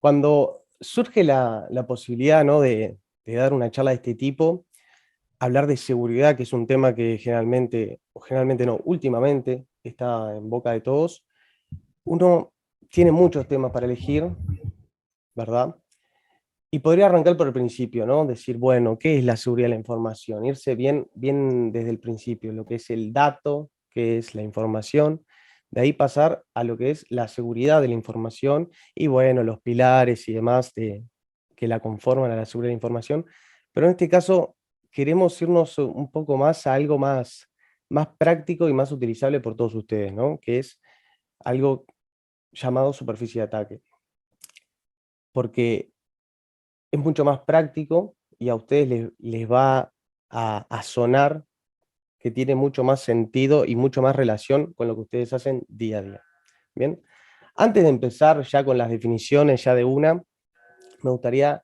Cuando surge la posibilidad, ¿no?, de dar una charla de este tipo, hablar de seguridad, que es un tema que generalmente, o generalmente no, últimamente está en boca de todos, uno tiene muchos temas para elegir, ¿verdad? Y podría arrancar por el principio, ¿no? Decir, bueno, ¿qué es la seguridad de la información? Irse bien desde el principio, lo que es el dato, qué es la información, de ahí pasar a lo que es la seguridad de la información y, bueno, los pilares y demás que la conforman a la seguridad de la información. Pero en este caso queremos irnos un poco más a algo más práctico y más utilizable por todos ustedes, ¿no? Que es algo llamado superficie de ataque. Porque es mucho más práctico y a ustedes les va a sonar que tiene mucho más sentido y mucho más relación con lo que ustedes hacen día a día. Bien, antes de empezar ya con las definiciones ya de una, me gustaría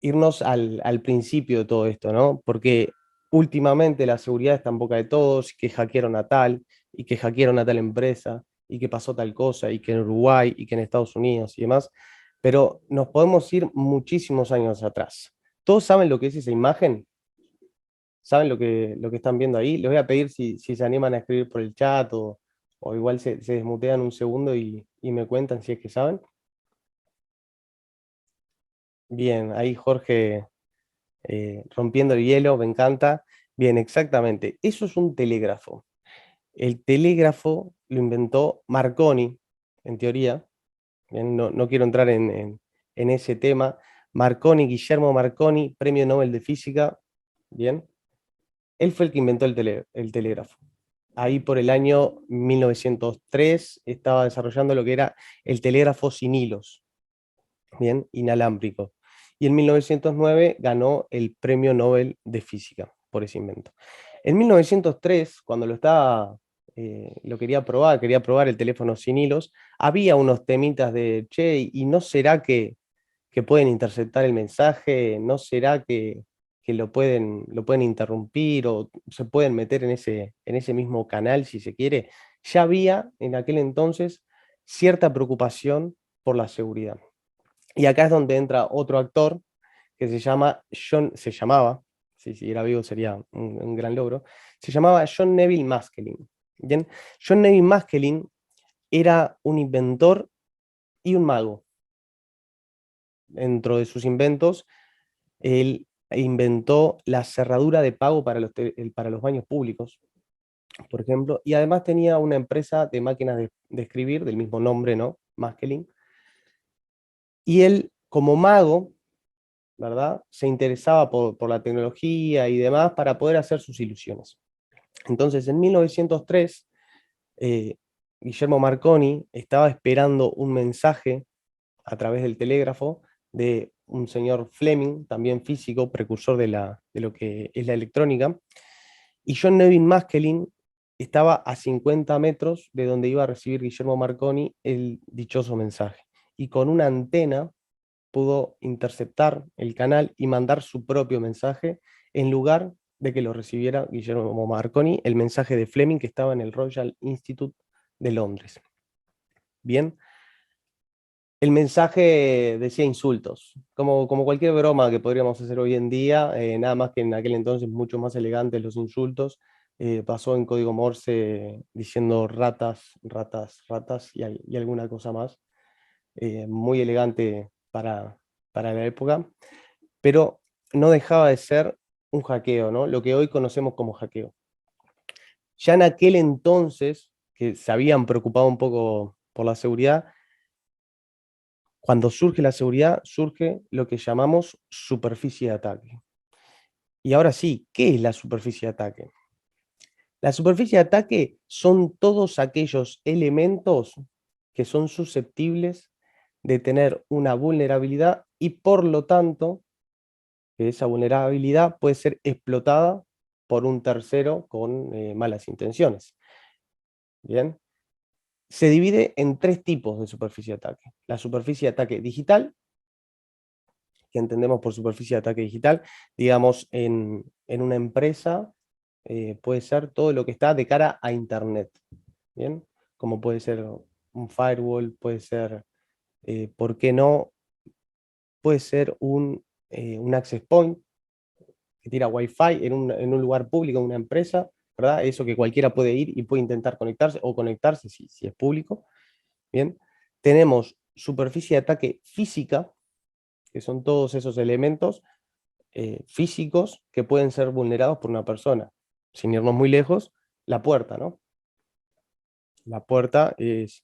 irnos al principio de todo esto, ¿no? Porque últimamente la seguridad está en boca de todos, que hackearon a tal, y que hackearon a tal empresa, y que pasó tal cosa, y que en Uruguay, y que en Estados Unidos y demás, pero nos podemos ir muchísimos años atrás. ¿Todos saben lo que es esa imagen? ¿Saben lo que están viendo ahí? Les voy a pedir si se animan a escribir por el chat o igual se desmutean un segundo y me cuentan si es que saben. Bien, ahí Jorge rompiendo el hielo, me encanta. Bien, exactamente. Eso es un telégrafo. El telégrafo lo inventó Marconi, en teoría. Bien, no quiero entrar en ese tema. Marconi, Guillermo Marconi, Premio Nobel de Física. Bien, él fue el que inventó el telégrafo. Ahí por el año 1903 estaba desarrollando lo que era el telégrafo sin hilos, bien, inalámbrico. Y en 1909 ganó el Premio Nobel de Física por ese invento. En 1903, cuando lo quería probar el teléfono sin hilos, había unos temitas de, che, ¿y no será que pueden interceptar el mensaje? ¿No será que lo pueden interrumpir o se pueden meter en ese mismo canal si se quiere? Ya había en aquel entonces cierta preocupación por la seguridad. Y acá es donde entra otro actor que se llamaba, si siguiera vivo sería un gran logro, se llamaba John Neville Maskelyne. Bien, John Neville Maskelyne era un inventor y un mago. Dentro de sus inventos, él inventó la cerradura de pago para los baños públicos, por ejemplo, y además tenía una empresa de máquinas de escribir del mismo nombre, ¿no? Maskelyne. Y él, como mago, ¿verdad?, se interesaba por la tecnología y demás para poder hacer sus ilusiones. Entonces, en 1903, eh, Guillermo Marconi estaba esperando un mensaje a través del telégrafo de un señor Fleming, también físico, precursor de lo que es la electrónica, y John Neville Maskelyne estaba a 50 metros de donde iba a recibir Guillermo Marconi el dichoso mensaje. Y con una antena pudo interceptar el canal y mandar su propio mensaje en lugar de que lo recibiera Guillermo Marconi, el mensaje de Fleming que estaba en el Royal Institute de Londres. Bien, el mensaje decía insultos, como cualquier broma que podríamos hacer hoy en día, nada más que en aquel entonces mucho más elegantes los insultos. Pasó en código Morse diciendo ratas, ratas, ratas y alguna cosa más. Muy elegante para la época, pero no dejaba de ser un hackeo, ¿no? Lo que hoy conocemos como hackeo. Ya en aquel entonces, que se habían preocupado un poco por la seguridad, cuando surge la seguridad, surge lo que llamamos superficie de ataque. Y ahora sí, ¿qué es la superficie de ataque? La superficie de ataque son todos aquellos elementos que son susceptibles de tener una vulnerabilidad y por lo tanto que esa vulnerabilidad puede ser explotada por un tercero con malas intenciones. Bien, se divide en tres tipos de superficie de ataque. La superficie de ataque digital, que entendemos por superficie de ataque digital, digamos, en una empresa puede ser todo lo que está de cara a Internet, ¿bien? Como puede ser un firewall, puede ser, ¿por qué no? puede ser un access point que tira Wi-Fi en un lugar público, en una empresa, ¿verdad? Eso que cualquiera puede ir y puede intentar conectarse o conectarse si es público. Bien. Tenemos superficie de ataque física, que son todos esos elementos físicos que pueden ser vulnerados por una persona. Sin irnos muy lejos, la puerta, ¿no? La puerta es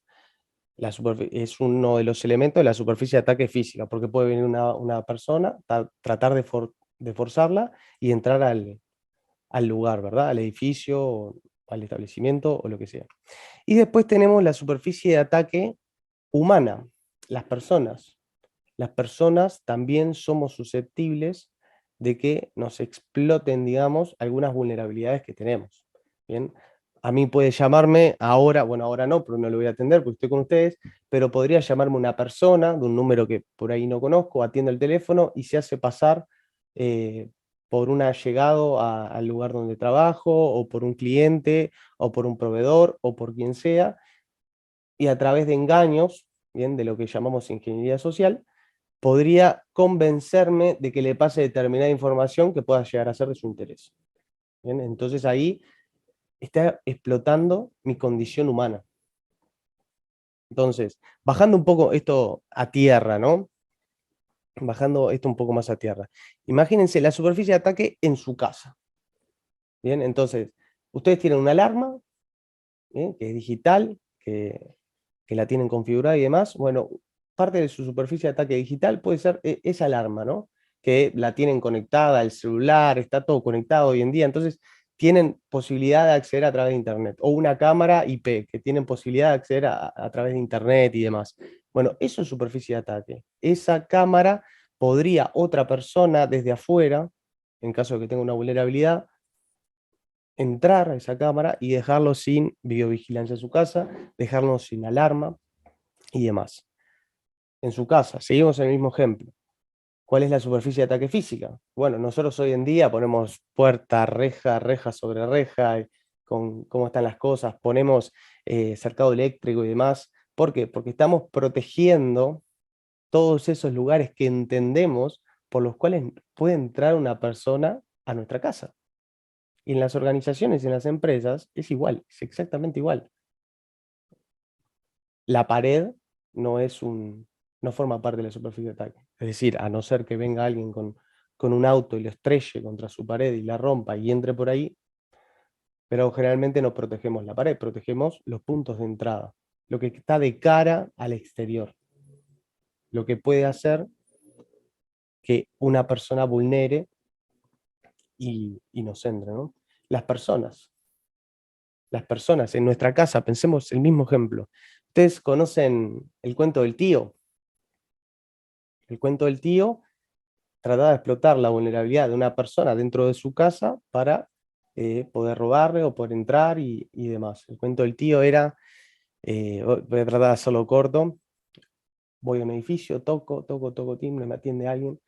uno de los elementos de la superficie de ataque física, porque puede venir una persona, tratar de forzarla y entrar al lugar, ¿verdad? Al edificio, o al establecimiento o lo que sea. Y después tenemos la superficie de ataque humana, las personas. Las personas también somos susceptibles de que nos exploten, digamos, algunas vulnerabilidades que tenemos. ¿Bien? A mí puede llamarme ahora, bueno, ahora no, pero no lo voy a atender porque estoy con ustedes, pero podría llamarme una persona de un número que por ahí no conozco, atiendo el teléfono y se hace pasar eh, por un allegado al lugar donde trabajo, o por un cliente, o por un proveedor, o por quien sea, y a través de engaños, bien, de lo que llamamos ingeniería social, podría convencerme de que le pase determinada información que pueda llegar a ser de su interés. ¿Bien? Entonces ahí está explotando mi condición humana. Entonces, bajando un poco esto a tierra, ¿no? Bajando esto un poco más a tierra. Imagínense la superficie de ataque en su casa. Bien, entonces, ustedes tienen una alarma, ¿bien? Que es digital, que la tienen configurada y demás. Bueno, parte de su superficie de ataque digital puede ser esa alarma, ¿no? Que la tienen conectada, el celular, está todo conectado hoy en día, entonces tienen posibilidad de acceder a través de Internet, o una cámara IP, que tienen posibilidad de acceder a través de Internet y demás. Bueno, eso es superficie de ataque. Esa cámara podría otra persona desde afuera, en caso de que tenga una vulnerabilidad, entrar a esa cámara y dejarlo sin videovigilancia en su casa, dejarlo sin alarma y demás. En su casa, seguimos en el mismo ejemplo. ¿Cuál es la superficie de ataque física? Bueno, nosotros hoy en día ponemos puerta, reja, reja sobre reja, con cómo están las cosas, ponemos cercado eléctrico y demás. ¿Por qué? Porque estamos protegiendo todos esos lugares que entendemos por los cuales puede entrar una persona a nuestra casa. Y en las organizaciones y en las empresas es igual, es exactamente igual. La pared no es no forma parte de la superficie de ataque. Es decir, a no ser que venga alguien con un auto y lo estrelle contra su pared y la rompa y entre por ahí, pero generalmente no protegemos la pared, protegemos los puntos de entrada, lo que está de cara al exterior, lo que puede hacer que una persona vulnere y nos entre, ¿no? Las personas, las personas en nuestra casa, pensemos el mismo ejemplo. Ustedes conocen el cuento del tío. El cuento del tío trataba de explotar la vulnerabilidad de una persona dentro de su casa para poder robarle o poder entrar y demás. El cuento del tío era, voy a tratar de hacerlo corto, voy a un edificio, toco timbre, me atiende alguien,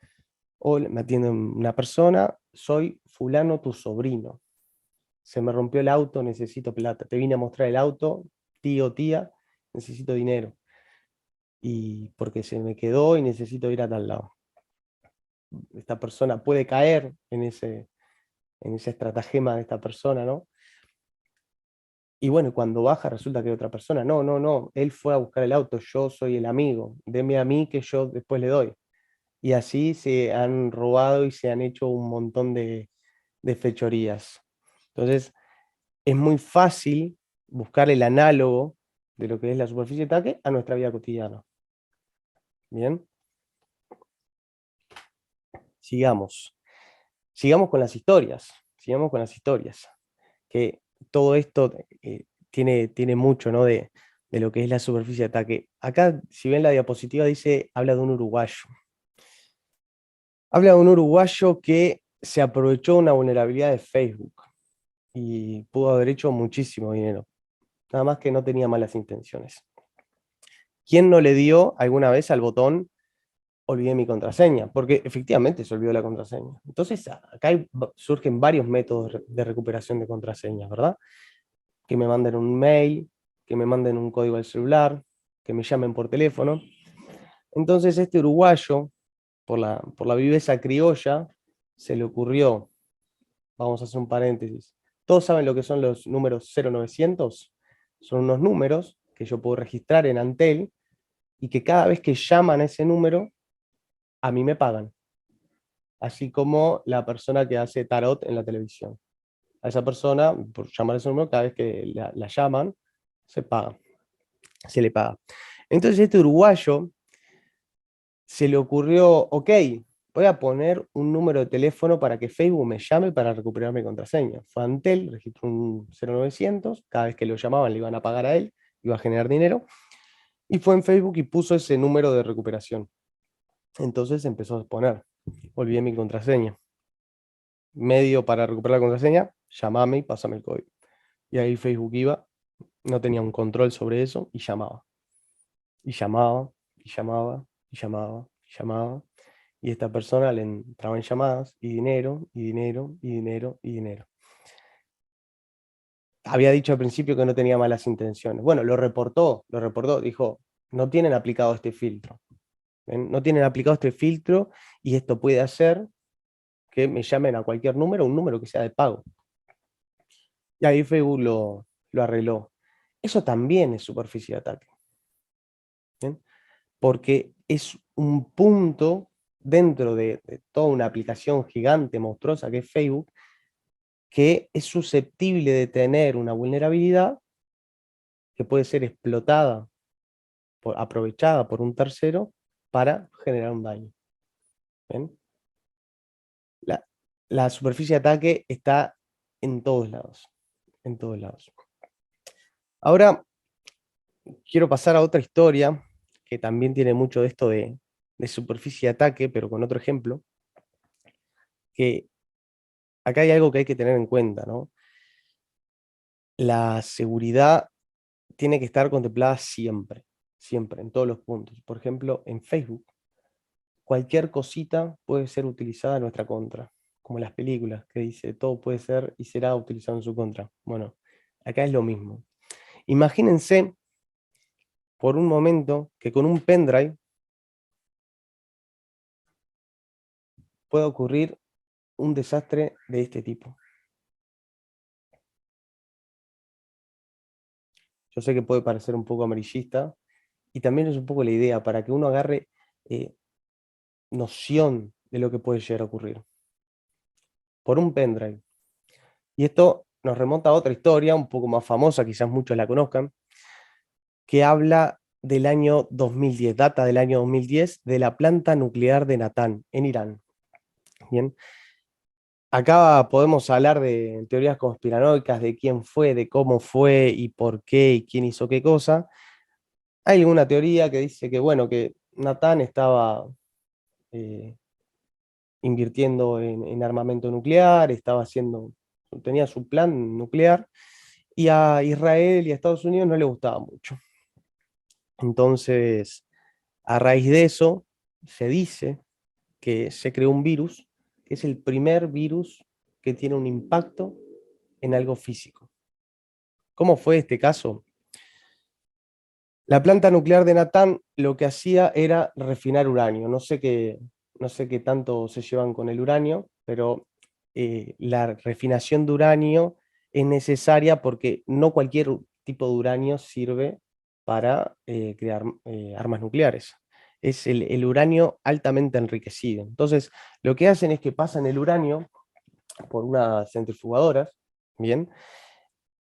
o me atiende una persona, soy fulano tu sobrino, se me rompió el auto, necesito plata, te vine a mostrar el auto, tío, tía, necesito dinero, y porque se me quedó y necesito ir a tal lado. Esta persona puede caer en ese estratagema de esta persona, ¿no? Y bueno, cuando baja resulta que hay otra persona. No, no, no, él fue a buscar el auto, yo soy el amigo, deme a mí que yo después le doy. Y así se han robado y se han hecho un montón de fechorías. Entonces, es muy fácil buscar el análogo de lo que es la superficie de ataque a nuestra vida cotidiana. Bien, sigamos. Sigamos con las historias. Sigamos con las historias. Que todo esto tiene mucho, ¿no? De lo que es la superficie de ataque. Acá, si ven la diapositiva, habla de un uruguayo. Habla de un uruguayo que se aprovechó una vulnerabilidad de Facebook y pudo haber hecho muchísimo dinero. Nada más que no tenía malas intenciones. ¿Quién no le dio alguna vez al botón olvidé mi contraseña? Porque efectivamente se olvidó la contraseña. Entonces, acá surgen varios métodos de recuperación de contraseñas, ¿verdad? Que me manden un mail, que me manden un código al celular, que me llamen por teléfono. Entonces este uruguayo por la viveza criolla, se le ocurrió, vamos a hacer un paréntesis, ¿todos saben lo que son los números 0900? Son unos números que yo puedo registrar en Antel y que cada vez que llaman a ese número, a mí me pagan. Así como la persona que hace tarot en la televisión. A esa persona, por llamar a ese número, cada vez que la llaman, se paga, se le paga. Entonces este uruguayo se le ocurrió, ok, voy a poner un número de teléfono para que Facebook me llame para recuperar mi contraseña. Fue a Antel, registró un 0900, cada vez que lo llamaban le iban a pagar a él, iba a generar dinero, y fue en Facebook y puso ese número de recuperación. Entonces empezó a poner, olvidé mi contraseña. Medio para recuperar la contraseña, llamame y pásame el código. Y ahí Facebook iba, no tenía un control sobre eso y llamaba. Y llamaba, y llamaba, y llamaba, y llamaba. Y esta persona le entraba en llamadas y dinero, y dinero, y dinero, y dinero. Había dicho al principio que no tenía malas intenciones. Bueno, lo reportó, dijo, no tienen aplicado este filtro. ¿Ven? No tienen aplicado este filtro y esto puede hacer que me llamen a cualquier número, un número que sea de pago. Y ahí Facebook lo arregló. Eso también es superficie de ataque. ¿Bien? Porque es un punto dentro de toda una aplicación gigante, monstruosa que es Facebook, que es susceptible de tener una vulnerabilidad que puede ser explotada, aprovechada por un tercero para generar un daño. ¿Bien? La, la superficie de ataque está en todos lados, en todos lados. Ahora quiero pasar a otra historia que también tiene mucho de esto de superficie de ataque, pero con otro ejemplo, que acá hay algo que hay que tener en cuenta, ¿no? La seguridad tiene que estar contemplada siempre, siempre, en todos los puntos. Por ejemplo, en Facebook, cualquier cosita puede ser utilizada en nuestra contra, como las películas que dice todo puede ser y será utilizado en su contra. Bueno, acá es lo mismo. Imagínense por un momento que con un pendrive pueda ocurrir un desastre de este tipo. Yo sé que puede parecer un poco amarillista y también es un poco la idea para que uno agarre noción de lo que puede llegar a ocurrir. Por un pendrive. Y esto nos remonta a otra historia, un poco más famosa, quizás muchos la conozcan, que habla del año 2010, data del año 2010, de la planta nuclear de Natanz, en Irán. Bien. Acá podemos hablar de teorías conspiranoicas, de quién fue, de cómo fue y por qué y quién hizo qué cosa. Hay alguna teoría que dice que, bueno, que Natanz estaba eh, invirtiendo en armamento nuclear, tenía su plan nuclear, y a Israel y a Estados Unidos no le gustaba mucho. Entonces, a raíz de eso, se dice que se creó un virus, que es el primer virus que tiene un impacto en algo físico. ¿Cómo fue este caso? La planta nuclear de Natanz lo que hacía era refinar uranio. No sé qué tanto se llevan con el uranio, pero la refinación de uranio es necesaria porque no cualquier tipo de uranio sirve para crear armas nucleares. Es el uranio altamente enriquecido. Entonces, lo que hacen es que pasan el uranio por unas centrifugadoras, ¿bien?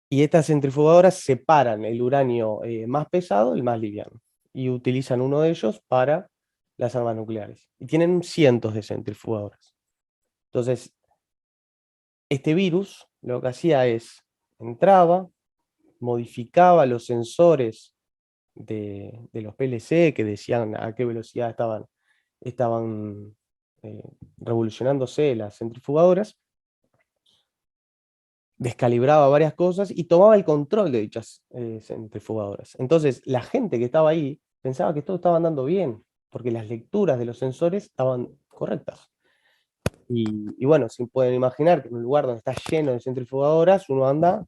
Y estas centrifugadoras separan el uranio más pesado del más liviano y utilizan uno de ellos para las armas nucleares. Y tienen cientos de centrifugadoras. Entonces, este virus lo que hacía es, entraba, modificaba los sensores de los PLC que decían a qué velocidad estaban revolucionándose las centrifugadoras, descalibraba varias cosas y tomaba el control de dichas centrifugadoras. Entonces, la gente que estaba ahí pensaba que todo estaba andando bien, porque las lecturas de los sensores estaban correctas. Y bueno, si pueden imaginar que en un lugar donde está lleno de centrifugadoras, uno anda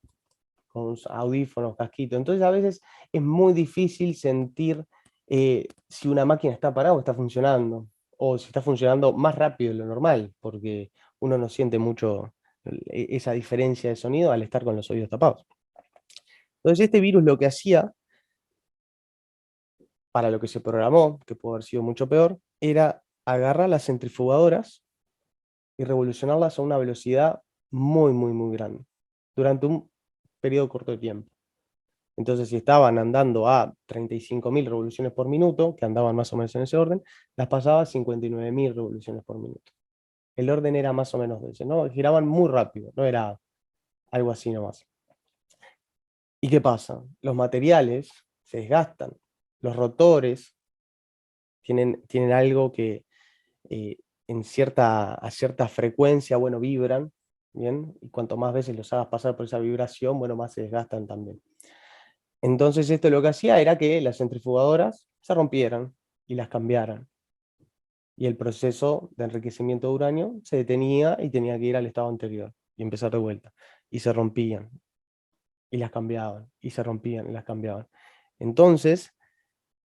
con audífonos, casquitos. Entonces, a veces es muy difícil sentir si una máquina está parada o está funcionando. o si está funcionando más rápido de lo normal, porque uno no siente mucho esa diferencia de sonido al estar con los oídos tapados. Entonces este virus lo que hacía, para lo que se programó, que pudo haber sido mucho peor, era agarrar las centrifugadoras y revolucionarlas a una velocidad muy, muy, muy grande, durante un periodo corto de tiempo. Entonces, si estaban andando a 35.000 revoluciones por minuto, que andaban más o menos en ese orden, las pasaba a 59.000 revoluciones por minuto. El orden era más o menos de ese, ¿no? Giraban muy rápido, no era algo así nomás. ¿Y qué pasa? Los materiales se desgastan, los rotores tienen algo que eh, a cierta frecuencia, bueno, vibran, ¿bien? Y cuanto más veces los hagas pasar por esa vibración, bueno, más se desgastan también. Entonces esto lo que hacía era que las centrifugadoras se rompieran y las cambiaran. Y el proceso de enriquecimiento de uranio se detenía y tenía que ir al estado anterior y empezar de vuelta. Y se rompían y las cambiaban, y se rompían y las cambiaban. Entonces,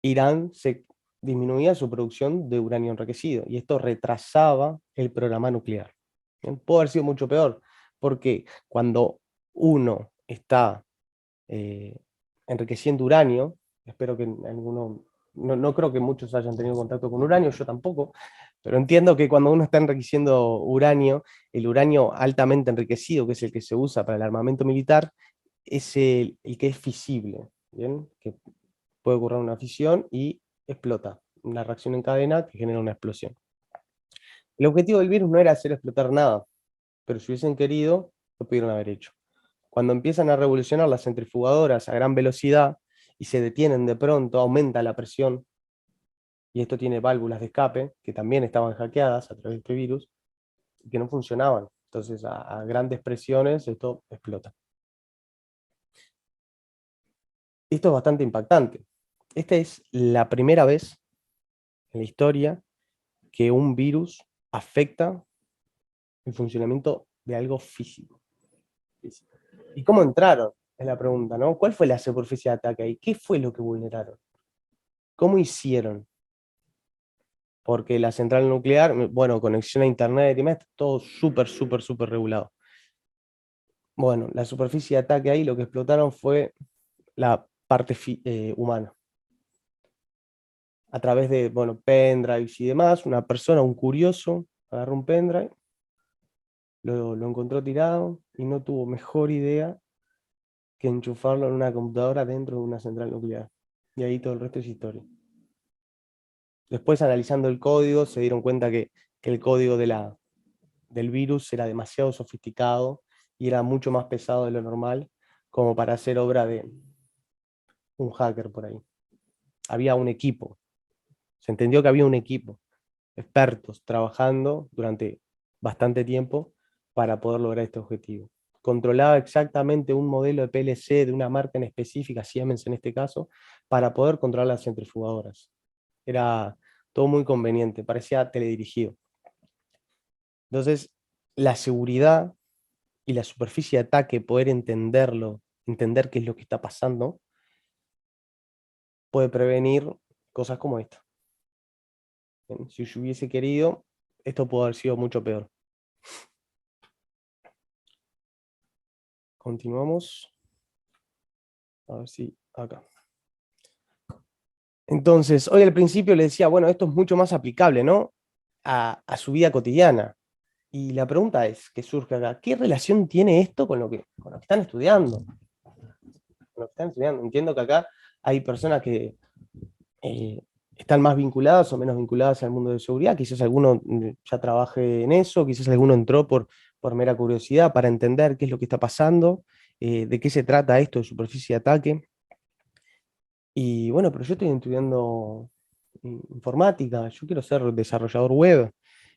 Irán se disminuía su producción de uranio enriquecido y esto retrasaba el programa nuclear. ¿Bien? Puede haber sido mucho peor, porque cuando uno está eh, enriqueciendo uranio, espero que alguno, no creo que muchos hayan tenido contacto con uranio, yo tampoco, pero entiendo que cuando uno está enriqueciendo uranio, el uranio altamente enriquecido, que es el que se usa para el armamento militar, es el que es fisible, ¿bien? Que puede ocurrir una fisión y explota, una reacción en cadena que genera una explosión. El objetivo del virus no era hacer explotar nada, pero si hubiesen querido, lo pudieron haber hecho. Cuando empiezan a revolucionar las centrifugadoras a gran velocidad y se detienen de pronto, aumenta la presión, y esto tiene válvulas de escape, que también estaban hackeadas a través de este virus, y que no funcionaban. Entonces, a grandes presiones, esto explota. Esto es bastante impactante. Esta es la primera vez en la historia que un virus afecta el funcionamiento de algo físico. ¿Y cómo entraron? Es la pregunta, ¿no? ¿Cuál fue la superficie de ataque ahí? ¿Qué fue lo que vulneraron? ¿Cómo hicieron? Porque la central nuclear, bueno, conexión a internet y demás, todo súper, súper, súper regulado. Bueno, la superficie de ataque ahí, lo que explotaron fue la parte humana. A través de, bueno, pendrives y demás, una persona, un curioso, agarró un pendrive, lo encontró tirado y no tuvo mejor idea que enchufarlo en una computadora dentro de una central nuclear. Y ahí todo el resto es historia. Después, analizando el código, se dieron cuenta que el código del virus era demasiado sofisticado y era mucho más pesado de lo normal, como para hacer obra de un hacker por ahí. Había un equipo, se entendió que había un equipo, expertos, trabajando durante bastante tiempo para poder lograr este objetivo. Controlaba exactamente un modelo de PLC de una marca en específica, Siemens en este caso, para poder controlar las centrifugadoras. Era todo muy conveniente, parecía teledirigido. Entonces, la seguridad y la superficie de ataque, poder entenderlo, entender qué es lo que está pasando, puede prevenir cosas como esta. Bien, si yo hubiese querido, esto pudo haber sido mucho peor. Continuamos. A ver si acá. Entonces, hoy al principio le decía, bueno, esto es mucho más aplicable, ¿no? A su vida cotidiana. Y la pregunta es, que surge acá, ¿qué relación tiene esto con lo que están estudiando? Con lo que están estudiando. Entiendo que acá hay personas que eh, están más vinculadas o menos vinculadas al mundo de seguridad, quizás alguno ya trabaje en eso, quizás alguno entró por mera curiosidad para entender qué es lo que está pasando, de qué se trata esto de superficie de ataque. Y bueno, pero yo estoy estudiando informática, yo quiero ser desarrollador web,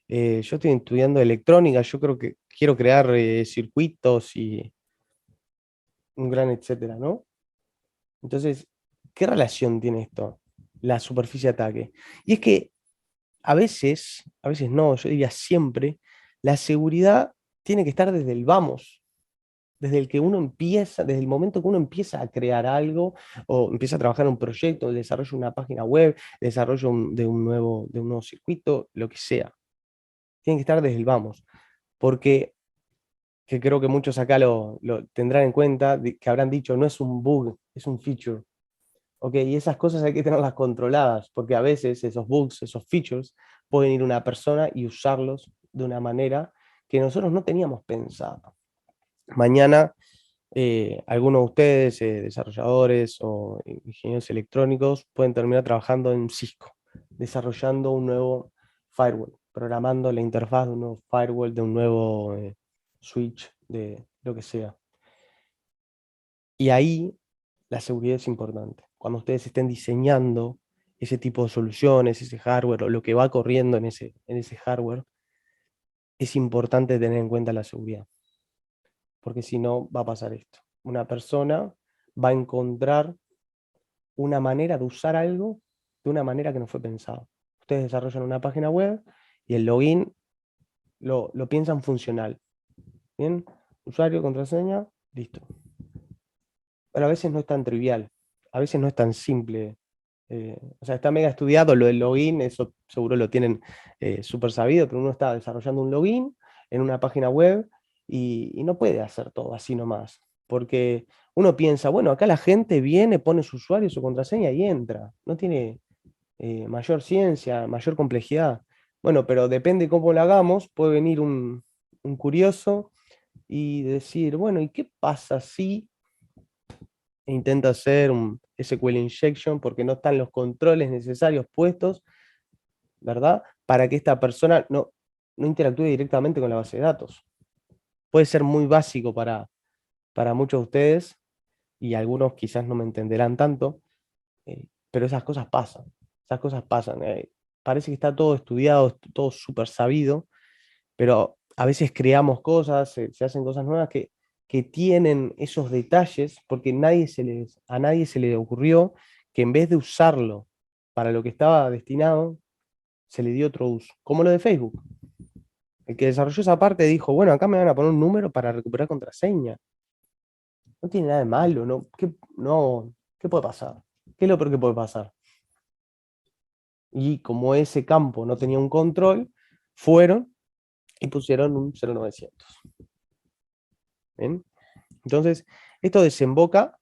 yo estoy estudiando electrónica, yo creo que quiero crear circuitos y un gran etcétera, ¿no? Entonces, ¿qué relación tiene esto? La superficie de ataque. Y es que a veces no, yo diría siempre, la seguridad tiene que estar desde el vamos. desde el que uno empieza, desde el momento que uno empieza a crear algo, o empieza a trabajar en un proyecto, el desarrollo de una página web, el desarrollo de un nuevo circuito, lo que sea. Tiene que estar desde el vamos. Porque que creo que muchos acá lo tendrán en cuenta, que habrán dicho, no es un bug, es un feature. Ok, y esas cosas hay que tenerlas controladas, porque a veces esos bugs, esos features, pueden ir una persona y usarlos de una manera que nosotros no teníamos pensado. Mañana, algunos de ustedes, desarrolladores o ingenieros electrónicos, pueden terminar trabajando en Cisco, desarrollando un nuevo firewall, programando la interfaz de un nuevo firewall, de un nuevo switch, de lo que sea. Y ahí la seguridad es importante. Cuando ustedes estén diseñando ese tipo de soluciones, ese hardware o lo que va corriendo en ese hardware, es importante tener en cuenta la seguridad. Porque si no, va a pasar esto. Una persona va a encontrar una manera de usar algo de una manera que no fue pensado. Ustedes desarrollan una página web y el login lo piensan funcional. ¿Bien? Usuario, contraseña, listo. Pero a veces no es tan trivial, a veces no es tan simple. O sea, está mega estudiado lo del login, eso seguro lo tienen súper sabido, pero uno está desarrollando un login en una página web y no puede hacer todo así nomás. Porque uno piensa, bueno, acá la gente viene, pone su usuario, su contraseña y entra. No tiene mayor ciencia, mayor complejidad. Bueno, pero depende cómo lo hagamos, puede venir un curioso y decir, bueno, ¿y qué pasa si intenta hacer un SQL injection porque no están los controles necesarios puestos, ¿verdad? Para que esta persona no interactúe directamente con la base de datos? Puede ser muy básico para muchos de ustedes y algunos quizás no me entenderán tanto, pero esas cosas pasan, esas cosas pasan. Parece que está todo estudiado, todo súper sabido, pero a veces creamos cosas, se hacen cosas nuevas que tienen esos detalles porque a nadie se le ocurrió que en vez de usarlo para lo que estaba destinado, se le dio otro uso, como lo de Facebook. El que desarrolló esa parte dijo, bueno, acá me van a poner un número para recuperar contraseña. No tiene nada de malo, ¿no? ¿Qué puede pasar? ¿Qué es lo peor que puede pasar? Y como ese campo no tenía un control, fueron y pusieron un 0900. ¿Bien? Entonces, esto desemboca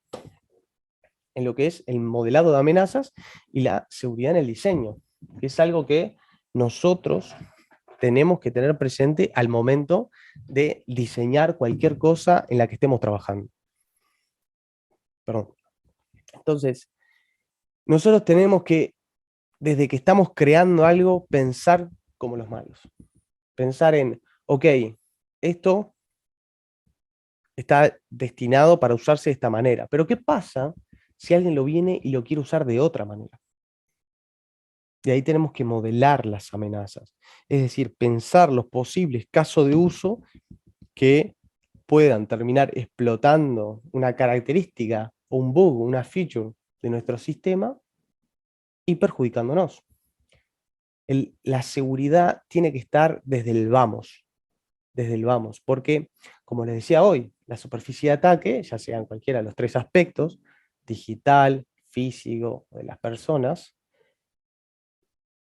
en lo que es el modelado de amenazas y la seguridad en el diseño, que es algo que nosotros tenemos que tener presente al momento de diseñar cualquier cosa en la que estemos trabajando. Perdón. Entonces, nosotros tenemos que, desde que estamos creando algo, pensar como los malos. Pensar en, ok, esto está destinado para usarse de esta manera, pero ¿qué pasa si alguien lo viene y lo quiere usar de otra manera? Y ahí tenemos que modelar las amenazas, es decir, pensar los posibles casos de uso que puedan terminar explotando una característica o un bug, una feature de nuestro sistema y perjudicándonos. La seguridad tiene que estar desde el vamos, porque, como les decía hoy, la superficie de ataque, ya sean cualquiera de los tres aspectos, digital, físico, de las personas,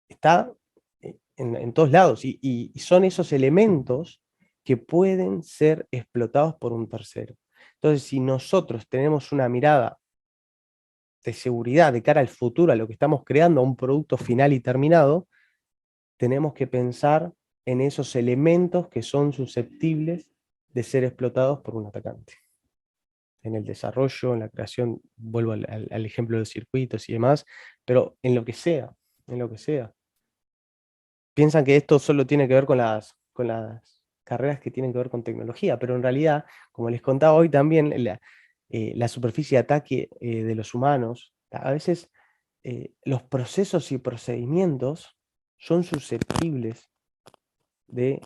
está en todos lados y son esos elementos que pueden ser explotados por un tercero. Entonces, si nosotros tenemos una mirada de seguridad de cara al futuro, a lo que estamos creando, a un producto final y terminado, tenemos que pensar en esos elementos que son susceptibles de ser explotados por un atacante. En el desarrollo, en la creación, vuelvo al ejemplo de los circuitos y demás, pero en lo que sea, en lo que sea. Piensan que esto solo tiene que ver con las carreras que tienen que ver con tecnología, pero en realidad, como les contaba hoy también, la superficie de ataque de los humanos, a veces los procesos y procedimientos son susceptibles de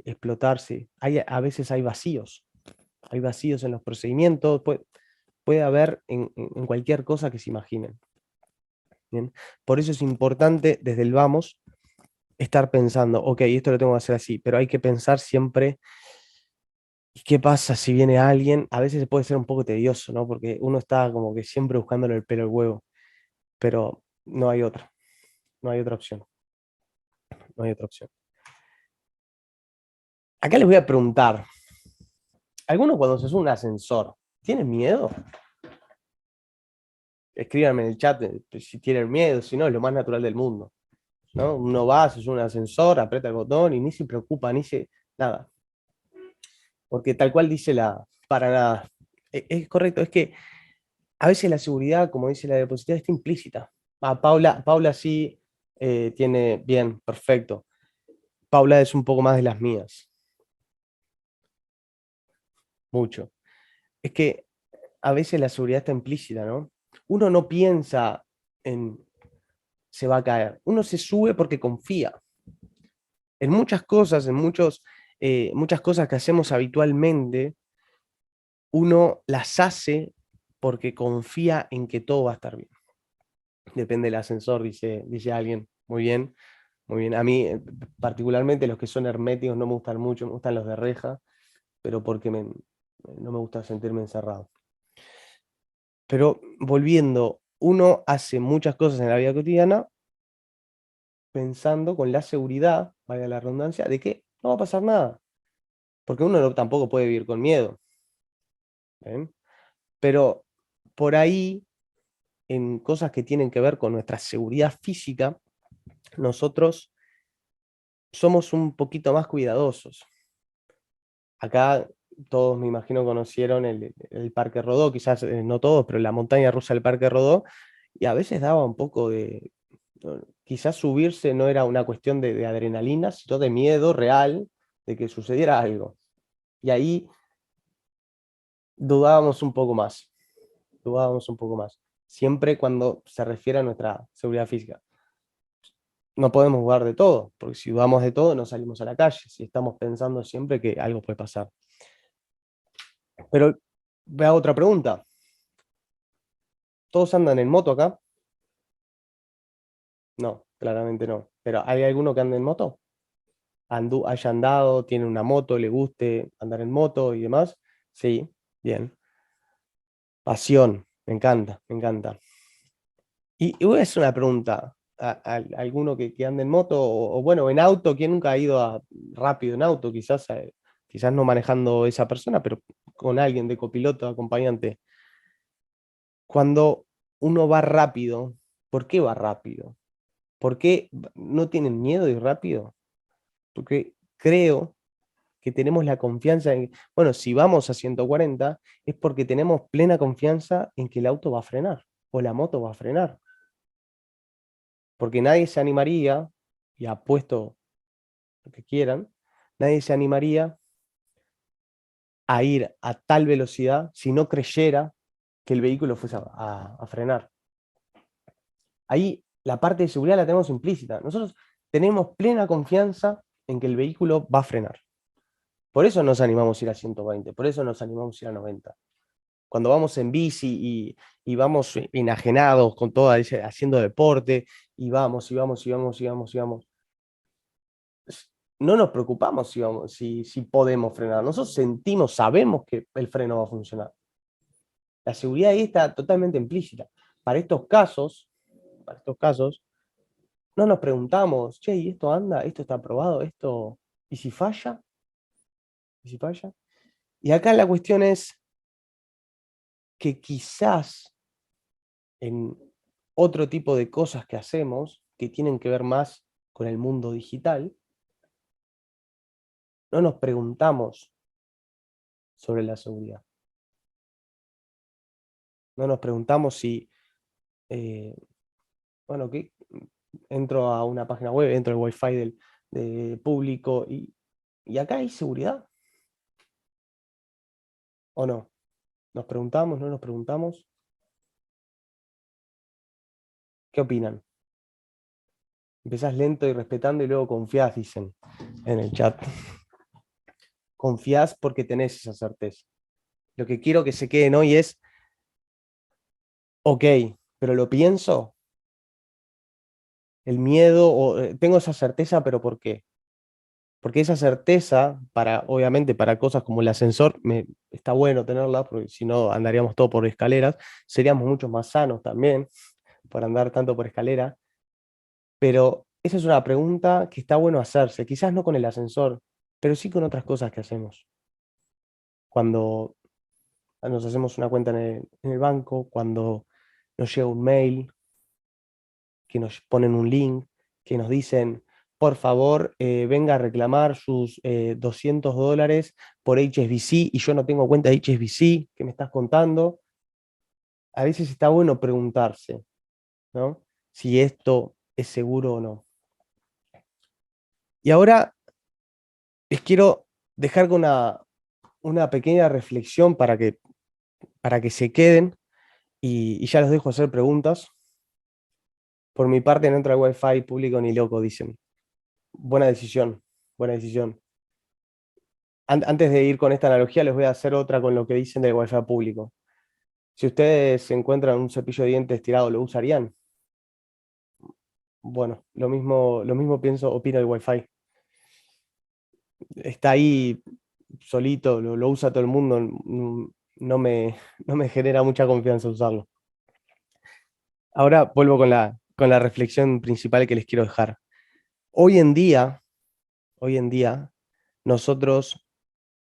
explotarse. A veces hay vacíos en los procedimientos, puede haber en cualquier cosa que se imaginen. ¿Bien? Por eso es importante desde el vamos estar pensando, ok, esto lo tengo que hacer así, pero hay que pensar siempre ¿Y qué pasa si viene alguien? A veces puede ser un poco tedioso, ¿no? Porque uno está como que siempre buscándole el pelo al huevo, pero no hay otra, no hay otra opción, no hay otra opción. Acá les voy a preguntar, ¿alguno cuando se sube a un ascensor tiene miedo? Escríbanme en el chat si tienen miedo, si no, es lo más natural del mundo, ¿no? Uno va, se sube a un ascensor, aprieta el botón y ni se preocupa, ni se... nada, porque tal cual dice para nada. Es correcto, es que a veces la seguridad, como dice la diapositiva, está implícita. Paula sí tiene, bien, perfecto. Paula es un poco más de las mías, mucho. Es que a veces la seguridad está implícita, ¿no? Uno no piensa en se va a caer, uno se sube porque confía. En muchas cosas, muchas cosas que hacemos habitualmente, uno las hace porque confía en que todo va a estar bien. Depende del ascensor, dice alguien. Muy bien, muy bien. A mí, particularmente los que son herméticos no me gustan mucho, me gustan los de reja, pero porque no me gusta sentirme encerrado. Pero volviendo, uno hace muchas cosas en la vida cotidiana pensando con la seguridad, vaya la redundancia, de que no va a pasar nada, porque uno tampoco puede vivir con miedo. ¿Ven? Pero por ahí, en cosas que tienen que ver con nuestra seguridad física, nosotros somos un poquito más cuidadosos. Acá todos, me imagino, conocieron el Parque Rodó, quizás no todos, pero la montaña rusa del Parque Rodó, y a veces daba un poco de, quizás subirse no era una cuestión de adrenalina, sino de miedo real de que sucediera algo. Y ahí dudábamos un poco más, dudábamos un poco más, siempre cuando se refiere a nuestra seguridad física. No podemos dudar de todo, porque si dudamos de todo no salimos a la calle, si estamos pensando siempre que algo puede pasar. Pero me hago otra pregunta. ¿Todos andan en moto acá? No, claramente no. Pero ¿hay alguno que ande en moto? Haya andado, tiene una moto, le guste andar en moto y demás. Sí, bien. Pasión, me encanta, me encanta. Y voy a hacer una pregunta a alguno que ande en moto o bueno, en auto, ¿quién nunca ha ido rápido en auto? Quizás no manejando esa persona, pero con alguien de copiloto, acompañante. Cuando uno va rápido, ¿por qué va rápido? ¿Por qué no tienen miedo de ir rápido? Porque creo que tenemos la confianza en, bueno, si vamos a 140 es porque tenemos plena confianza en que el auto va a frenar o la moto va a frenar. Porque nadie se animaría, y apuesto lo que quieran, nadie se animaría a ir a tal velocidad si no creyera que el vehículo fuese a frenar. Ahí la parte de seguridad la tenemos implícita. Nosotros tenemos plena confianza en que el vehículo va a frenar. Por eso nos animamos a ir a 120, por eso nos animamos a ir a 90. Cuando vamos en bici y vamos enajenados con todo, haciendo deporte, y vamos, y vamos, y vamos, y vamos, y vamos, no nos preocupamos si podemos frenar. Nosotros sentimos, sabemos que el freno va a funcionar. La seguridad ahí está totalmente implícita. Para estos casos, para estos casos, no nos preguntamos, che, ¿y esto anda? ¿Esto está aprobado? ¿Y si falla? ¿Y si falla? Y acá la cuestión es que quizás en otro tipo de cosas que hacemos, que tienen que ver más con el mundo digital, no nos preguntamos sobre la seguridad. No nos preguntamos si, eh, bueno, que entro a una página web, entro al wifi de público y acá hay seguridad, ¿o no? ¿Nos preguntamos, no nos preguntamos? ¿Qué opinan? Empezás lento y respetando y luego confiás, dicen en el chat. Confiás porque tenés esa certeza. Lo que quiero que se queden hoy es, ok, pero lo pienso, el miedo, o tengo esa certeza, pero ¿por qué? Porque esa certeza, obviamente para cosas como el ascensor, está bueno tenerla, porque si no andaríamos todo por escaleras, seríamos mucho más sanos también por andar tanto por escalera. Pero esa es una pregunta que está bueno hacerse, quizás no con el ascensor, pero sí con otras cosas que hacemos. Cuando nos hacemos una cuenta en el banco, cuando nos llega un mail, que nos ponen un link, que nos dicen, por favor, venga a reclamar sus $200 por HSBC y yo no tengo cuenta de HSBC, ¿qué me estás contando? A veces está bueno preguntarse, ¿no? Si esto es seguro o no. Y ahora les quiero dejar con una pequeña reflexión para que se queden y ya los dejo hacer preguntas. Por mi parte, no entra el Wi-Fi público ni loco, dicen. Buena decisión, buena decisión. Antes de ir con esta analogía, les voy a hacer otra con lo que dicen del Wi-Fi público. Si ustedes se encuentran un cepillo de dientes tirado, ¿lo usarían? Bueno, lo mismo pienso, opino del Wi-Fi. Está ahí solito, lo usa todo el mundo, no me genera mucha confianza usarlo. Ahora vuelvo con la reflexión principal que les quiero dejar. Hoy en día, hoy en día, nosotros,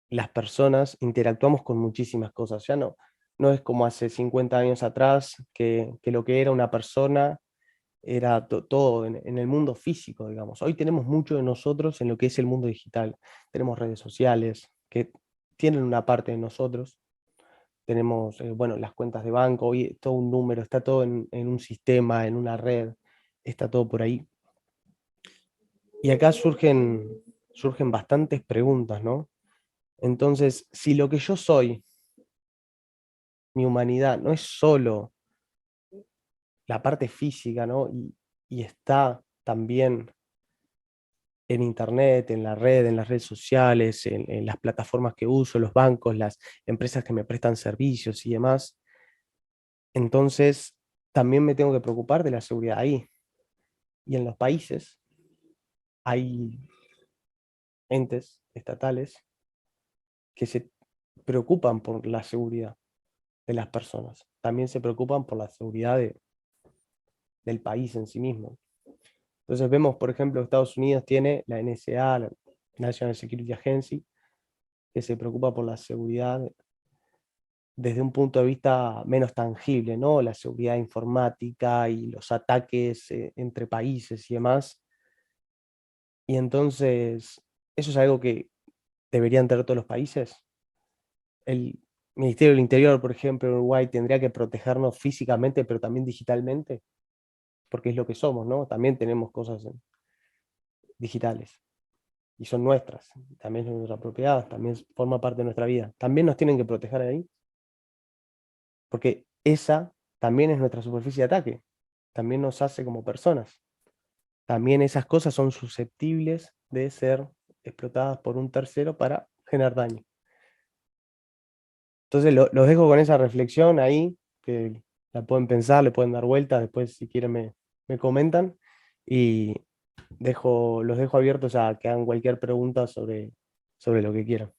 las personas, interactuamos con muchísimas cosas. Ya no es como hace 50 años atrás, que lo que era una persona era todo en el mundo físico, digamos. Hoy tenemos mucho de nosotros en lo que es el mundo digital. Tenemos redes sociales que tienen una parte de nosotros. Tenemos, bueno, las cuentas de banco, hoy todo un número, está todo en un sistema, en una red, está todo por ahí. Y acá surgen bastantes preguntas, ¿no? Entonces, si lo que yo soy, mi humanidad, no es solo la parte física, ¿no? Y está también en internet, en la red, en las redes sociales, en las plataformas que uso, los bancos, las empresas que me prestan servicios y demás, entonces también me tengo que preocupar de la seguridad ahí. Y en los países hay entes estatales que se preocupan por la seguridad de las personas. También se preocupan por la seguridad del país en sí mismo. Entonces vemos, por ejemplo, Estados Unidos tiene la NSA, la National Security Agency, que se preocupa por la seguridad desde un punto de vista menos tangible, ¿no? La seguridad informática y los ataques entre países y demás. Y entonces, eso es algo que deberían tener todos los países. El Ministerio del Interior, por ejemplo, en Uruguay, tendría que protegernos físicamente, pero también digitalmente, porque es lo que somos, ¿no? También tenemos cosas digitales y son nuestras, también son nuestra propiedad, también forma parte de nuestra vida. También nos tienen que proteger ahí, porque esa también es nuestra superficie de ataque, también nos hace como personas. También esas cosas son susceptibles de ser explotadas por un tercero para generar daño. Entonces los dejo con esa reflexión ahí, que la pueden pensar, le pueden dar vueltas, después si quieren me comentan y los dejo abiertos a que hagan cualquier pregunta sobre lo que quieran.